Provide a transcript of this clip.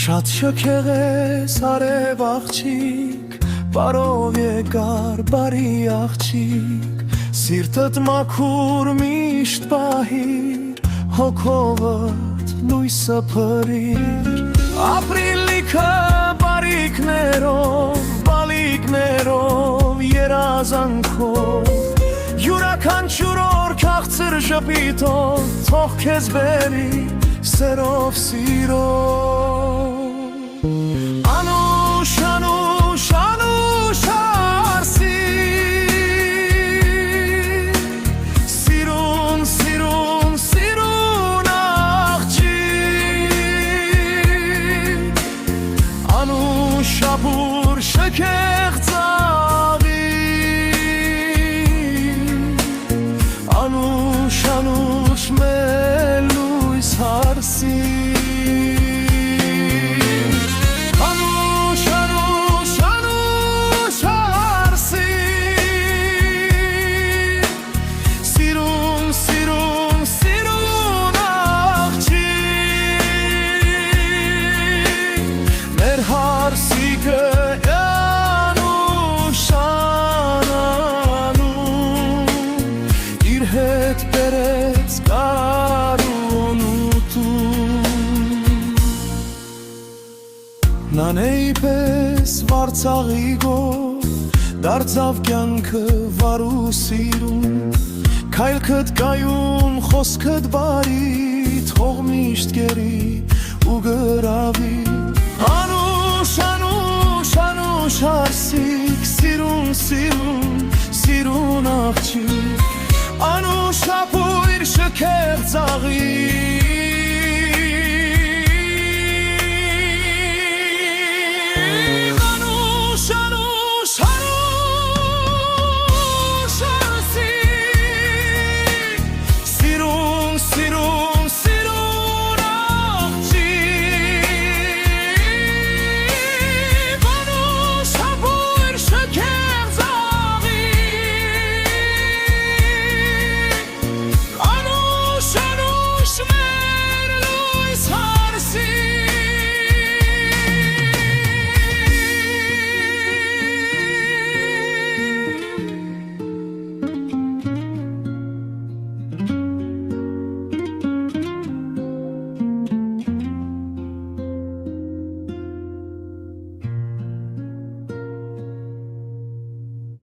Շատ շքեղ ես արև աղջիկ, բարով եկար բարի աղջիկ, սիրտդ մաքուր միշտ պահիր, հոգովդ լույսը փրիր, ապրիլ լիքը բարիքներով, բալիկներով, երազանքով, յուրաքանչյուր օր քաղցր ժպիտով, թող քեզ բերի սերով սիրով, անուշ, անուշ, անուշ արսի, սիրուն, սիրուն, սիրուն աղջիկ, անուշ ապուր շքեղ ծաղի, անուշ, անուշ մեր լույս հարսի, հետ բերեց կարուն ու տուն, նանեի պես վարձաղիգով դարձավ կյանքը վար ու սիրուն, քայլքդ կայուն, խոսքդ բարի, թող միշտ գերի ու գրավի, անուշ, անուշ, անուշ հարսիկ, սիրուն, սիրուն, սիրուն աղջիկ, անուշ ապույր շքեղ ծաղի,